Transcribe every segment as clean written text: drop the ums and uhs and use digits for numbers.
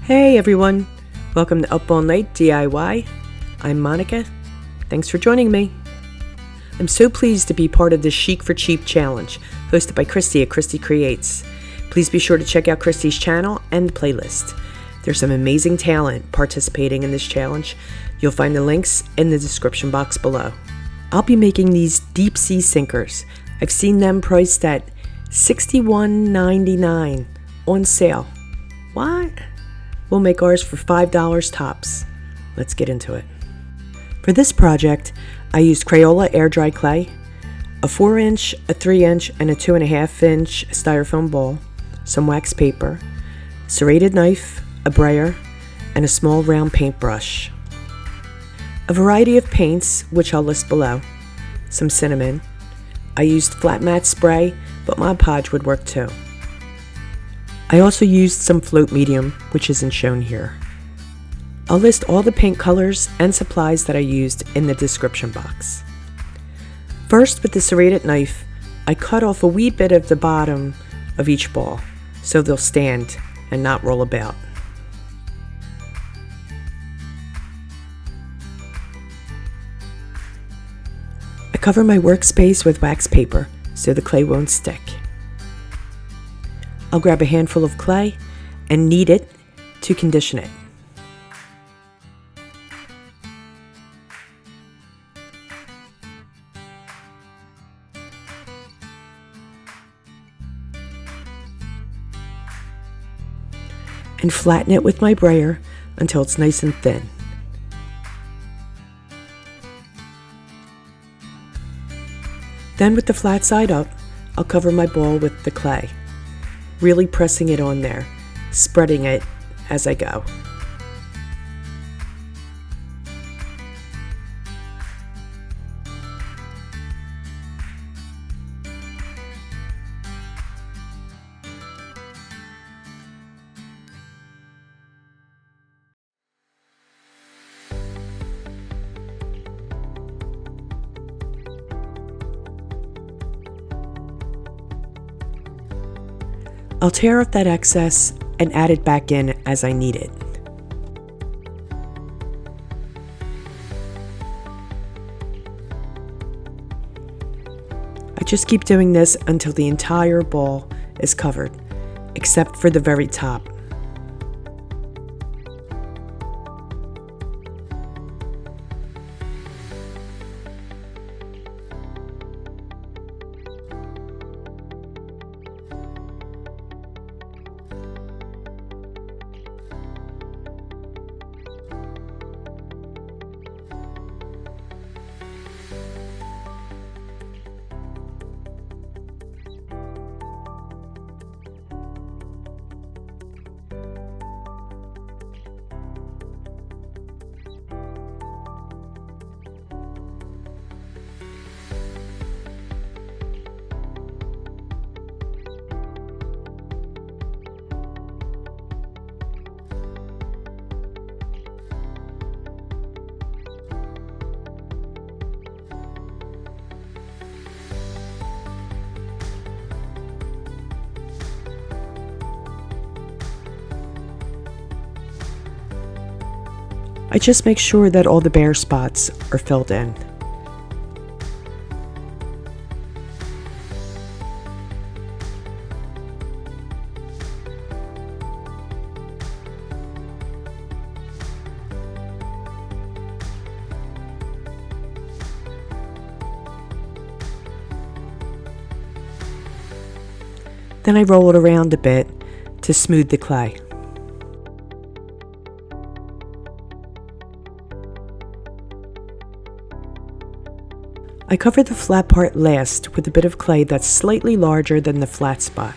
Hey everyone, welcome to Up All Night DIY. I'm Monica. Thanks for joining me. I'm so pleased to be part of the Chic for Cheap challenge hosted by Christi at Christi Creates. Please be sure to check out Christi's channel and the playlist. There's some amazing talent participating in this challenge. You'll find the links in the description box below. I'll be making these deep sea sinkers. I've seen them priced at $61.99 on sale. What? We'll make ours for $5 tops. Let's get into it. For this project, I used Crayola air dry clay, a 4-inch, a 3-inch, and a 2.5-inch styrofoam bowl, some wax paper, serrated knife, a brayer, and a small round paintbrush. A variety of paints, which I'll list below, some cinnamon. I used flat matte spray, but Mod Podge would work too. I also used some float medium, which isn't shown here. I'll list all the paint colors and supplies that I used in the description box. First, with the serrated knife, I cut off a wee bit of the bottom of each ball so they'll stand and not roll about. I cover my workspace with wax paper so the clay won't stick. I'll grab a handful of clay and knead it to condition it. And flatten it with my brayer until it's nice and thin. Then with the flat side up, I'll cover my ball with the clay, really pressing it on there, spreading it as I go. I'll tear off that excess and add it back in as I need it. I just keep doing this until the entire ball is covered, except for the very top. I just make sure that all the bare spots are filled in. Then I roll it around a bit to smooth the clay. I cover the flat part last with a bit of clay that's slightly larger than the flat spot.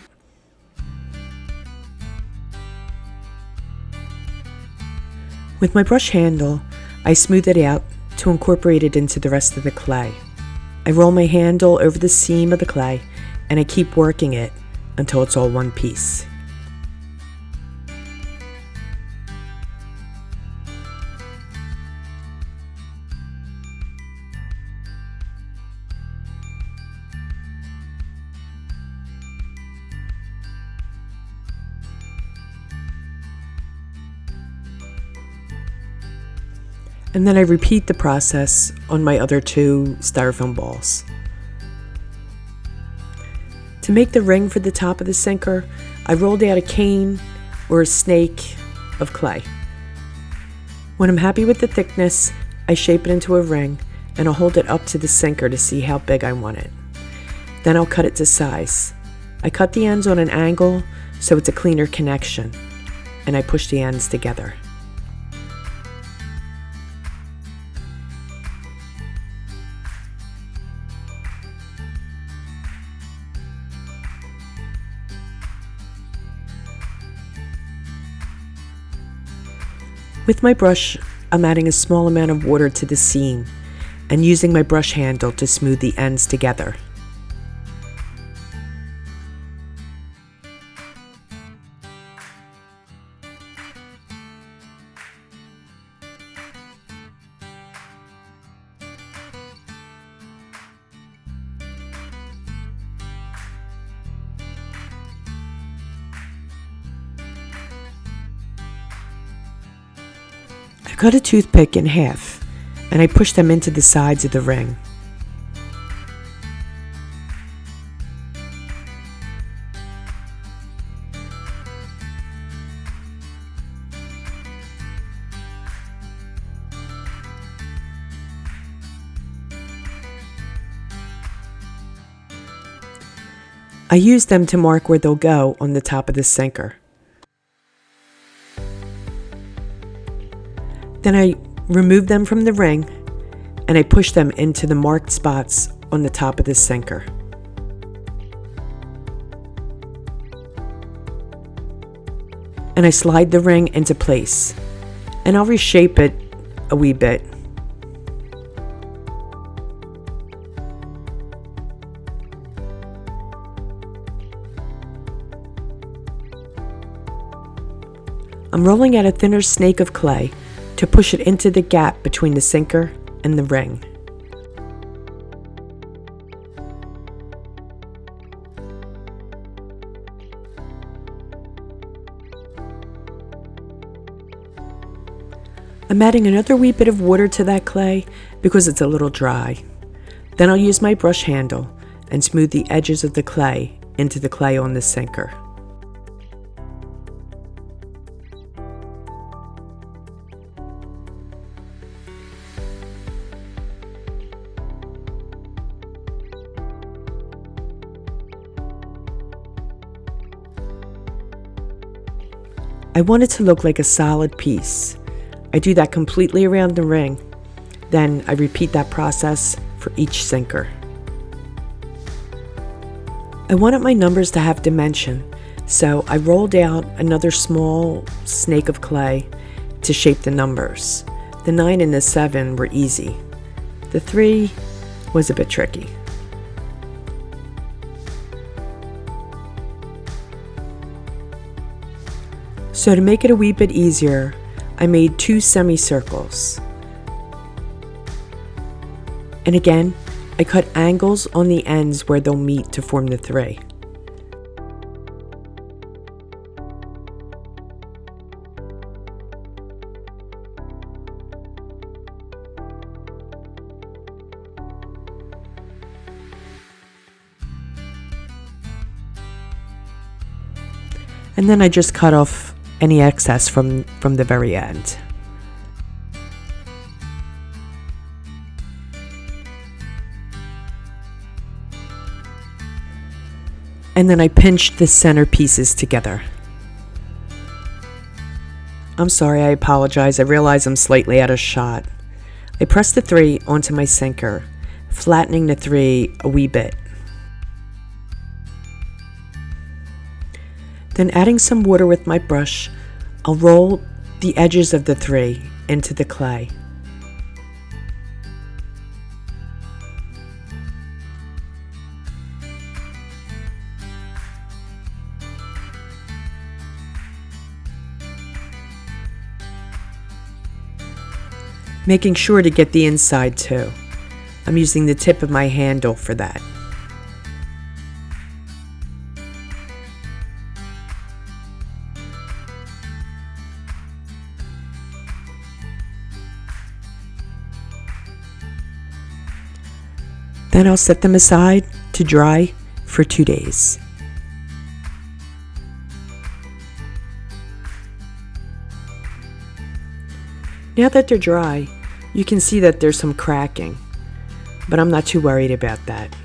With my brush handle, I smooth it out to incorporate it into the rest of the clay. I roll my handle over the seam of the clay and I keep working it until it's all one piece. And then I repeat the process on my other 2 styrofoam balls. To make the ring for the top of the sinker, I rolled out a cane or a snake of clay. When I'm happy with the thickness, I shape it into a ring and I'll hold it up to the sinker to see how big I want it. Then I'll cut it to size. I cut the ends on an angle so it's a cleaner connection, and I push the ends together. With my brush, I'm adding a small amount of water to the seam and using my brush handle to smooth the ends together. I cut a toothpick in half and I push them into the sides of the ring. I use them to mark where they'll go on the top of the sinker. Then I remove them from the ring and I push them into the marked spots on the top of the sinker. And I slide the ring into place, and I'll reshape it a wee bit. I'm rolling out a thinner snake of clay to push it into the gap between the sinker and the ring. I'm adding another wee bit of water to that clay because it's a little dry. Then I'll use my brush handle and smooth the edges of the clay into the clay on the sinker. I want it to look like a solid piece. I do that completely around the ring. Then I repeat that process for each sinker. I wanted my numbers to have dimension, so I rolled out another small snake of clay to shape the numbers. The 9 and the 7 were easy. The 3 was a bit tricky. So to make it a wee bit easier, I made 2 semicircles. And again, I cut angles on the ends where they'll meet to form the 3. And then I just cut off any excess from the very end. And then I pinched the center pieces together. I'm sorry, I apologize. I realize I'm slightly out of shot. I pressed the 3 onto my sinker, flattening the 3 a wee bit. Then adding some water with my brush, I'll roll the edges of the 3 into the clay. Making sure to get the inside too. I'm using the tip of my handle for that. Then I'll set them aside to dry for 2 days. Now that they're dry, you can see that there's some cracking, but I'm not too worried about that.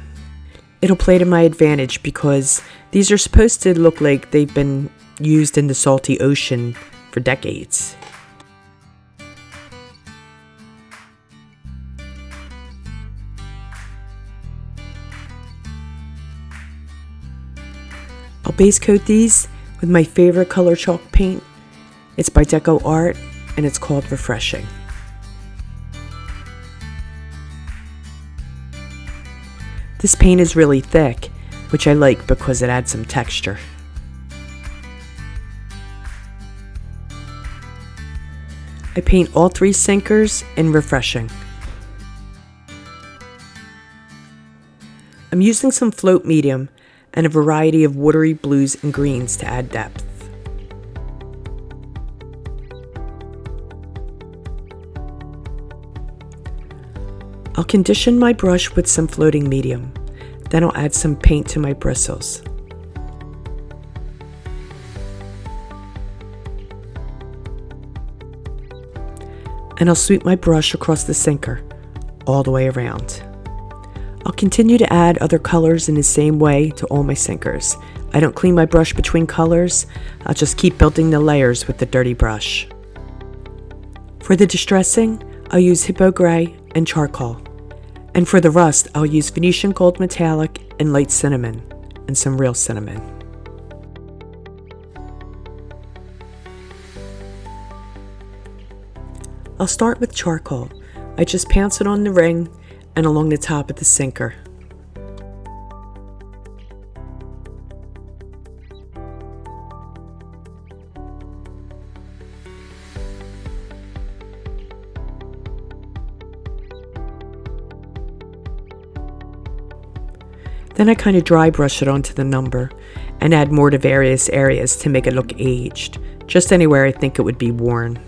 It'll play to my advantage because these are supposed to look like they've been used in the salty ocean for decades. I'll base coat these with my favorite color chalk paint. It's by Deco Art and it's called Refreshing. This paint is really thick, which I like because it adds some texture. I paint all 3 sinkers in Refreshing. I'm using some float medium and a variety of watery blues and greens to add depth. I'll condition my brush with some floating medium. Then I'll add some paint to my bristles. And I'll sweep my brush across the sinker, all the way around. I'll continue to add other colors in the same way to all my sinkers. I don't clean my brush between colors. I'll just keep building the layers with the dirty brush. For the distressing, I'll use Hippo Gray and Charcoal. And for the rust, I'll use Venetian Gold Metallic and Light Cinnamon, and some real cinnamon. I'll start with charcoal. I just pounce it on the ring and along the top of the sinker. Then I kind of dry brush it onto the number and add more to various areas to make it look aged, just anywhere I think it would be worn.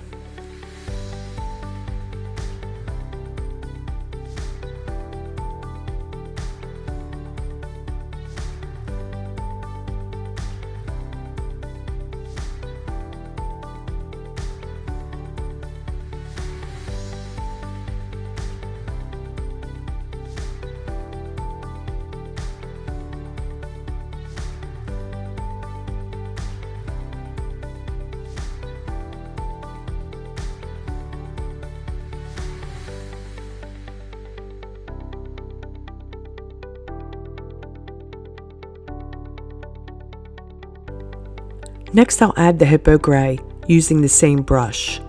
Next, I'll add the Hippo Gray using the same brush.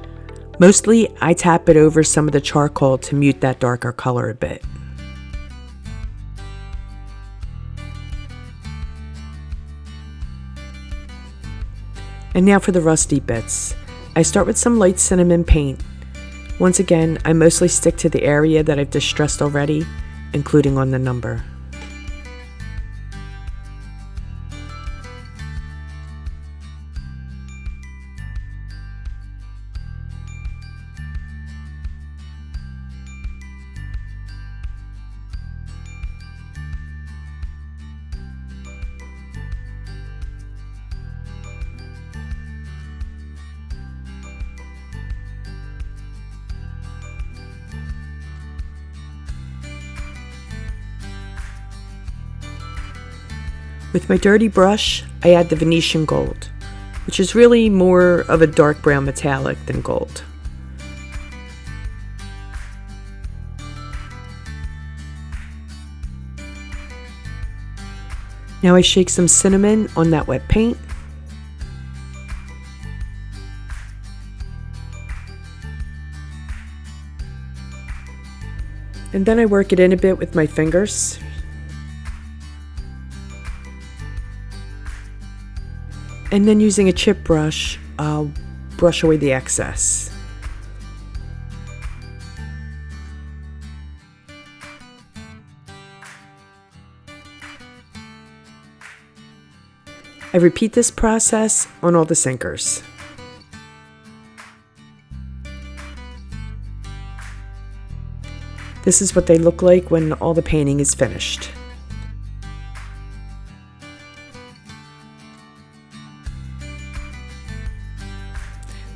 Mostly, I tap it over some of the charcoal to mute that darker color a bit. And now for the rusty bits. I start with some light cinnamon paint. Once again, I mostly stick to the area that I've distressed already, including on the number. With my dirty brush, I add the Venetian Gold, which is really more of a dark brown metallic than gold. Now I shake some cinnamon on that wet paint. And then I work it in a bit with my fingers. And then using a chip brush, I'll brush away the excess. I repeat this process on all the sinkers. This is what they look like when all the painting is finished.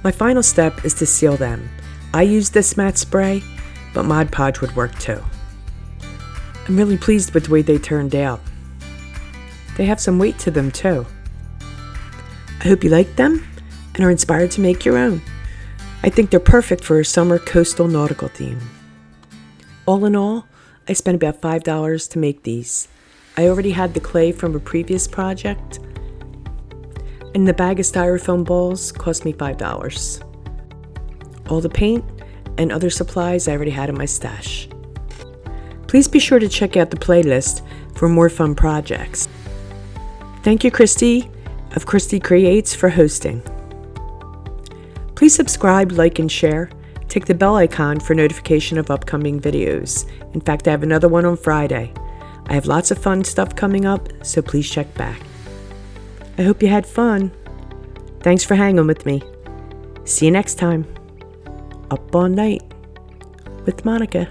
My final step is to seal them. I use this matte spray, but Mod Podge would work too. I'm really pleased with the way they turned out. They have some weight to them too. I hope you like them and are inspired to make your own. I think they're perfect for a summer coastal nautical theme. All in all, I spent about $5 to make these. I already had the clay from a previous project, and the bag of styrofoam balls cost me $5. All the paint and other supplies I already had in my stash. Please be sure to check out the playlist for more fun projects. Thank you, Christi of Christi Creates, for hosting. Please subscribe, like, and share. Tick the bell icon for notification of upcoming videos. In fact, I have another one on Friday. I have lots of fun stuff coming up, so please check back. I hope you had fun. Thanks for hanging with me. See you next time. Up all night with Monica.